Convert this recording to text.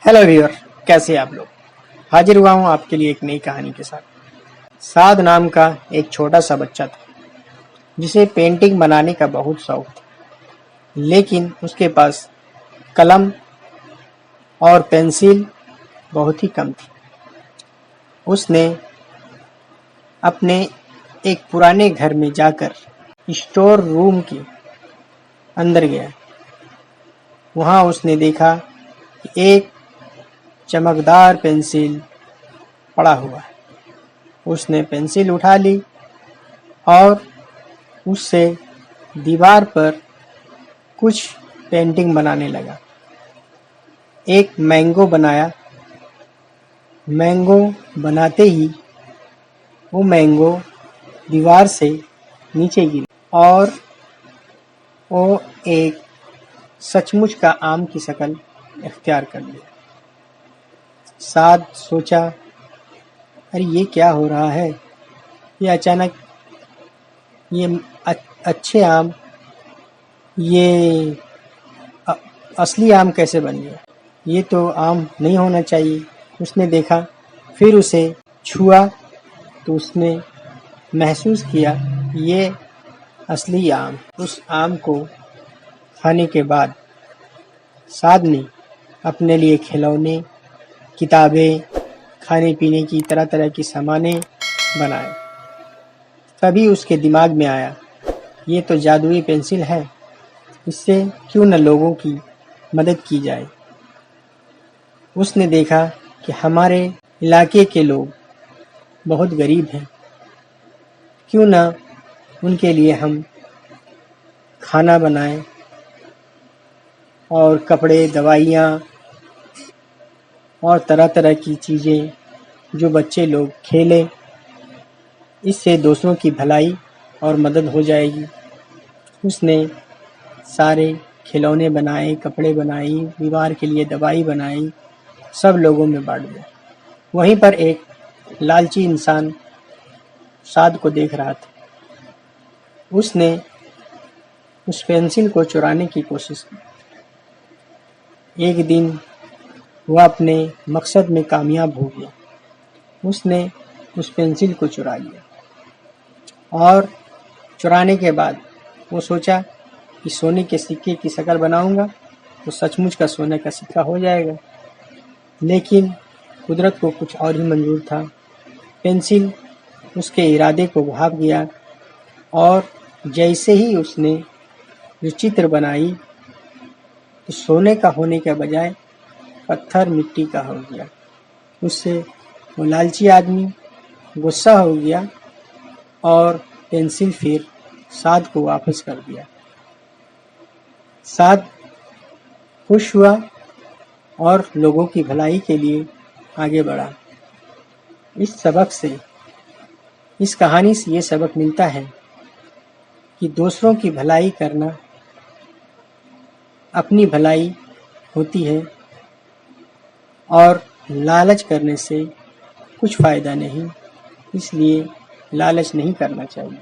Hello viewer, कैसे हैं आप लोग। हाजिर हुआ हूँ आपके लिए एक नई कहानी के साथ। साद नाम का एक छोटा सा बच्चा था जिसे पेंटिंग बनाने का बहुत शौक था, लेकिन उसके पास कलम और पेंसिल बहुत ही कम थी। उसने अपने एक पुराने घर में जाकर स्टोर रूम के अंदर गया। वहाँ उसने देखा कि एक चमकदार पेंसिल पड़ा हुआ है। उसने पेंसिल उठा ली और उससे दीवार पर कुछ पेंटिंग बनाने लगा। एक मैंगो बनाया। मैंगो बनाते ही वो मैंगो दीवार से नीचे गिरी और वो एक सचमुच का आम की शक्ल इख्तियार कर लिया। साद सोचा, अरे ये क्या हो रहा है। ये अचानक ये अच्छे आम, ये असली आम कैसे बन गया। ये तो आम नहीं होना चाहिए। उसने देखा, फिर उसे छुआ तो उसने महसूस किया ये असली आम। उस आम को खाने के बाद साद ने अपने लिए खिलौने, किताबें, खाने पीने की तरह तरह की सामानें बनाए। तभी उसके दिमाग में आया, ये तो जादुई पेंसिल है, इससे क्यों न लोगों की मदद की जाए। उसने देखा कि हमारे इलाके के लोग बहुत गरीब हैं, क्यों न उनके लिए हम खाना बनाएं और कपड़े, दवाइयाँ और तरह तरह की चीज़ें जो बच्चे लोग खेलें। इससे दूसरों की भलाई और मदद हो जाएगी। उसने सारे खिलौने बनाए, कपड़े बनाई, बीमार के लिए दवाई बनाई, सब लोगों में बांट दिया। वहीं पर एक लालची इंसान साद को देख रहा था। उसने उस पेंसिल को चुराने की कोशिश की। एक दिन वह अपने मकसद में कामयाब हो गया। उसने उस पेंसिल को चुरा लिया और चुराने के बाद वो सोचा कि सोने के सिक्के की शक्ल बनाऊंगा तो सचमुच का सोने का सिक्का हो जाएगा। लेकिन कुदरत को कुछ और ही मंजूर था। पेंसिल उसके इरादे को भाप गया और जैसे ही उसने जो चित्र बनाई तो सोने का होने के बजाय पत्थर मिट्टी का हो गया। उससे वो लालची आदमी गुस्सा हो गया और पेंसिल फिर साद को वापस कर दिया। साद खुश हुआ और लोगों की भलाई के लिए आगे बढ़ा। इस कहानी से ये सबक मिलता है कि दूसरों की भलाई करना अपनी भलाई होती है और लालच करने से कुछ फ़ायदा नहीं, इसलिए लालच नहीं करना चाहिए।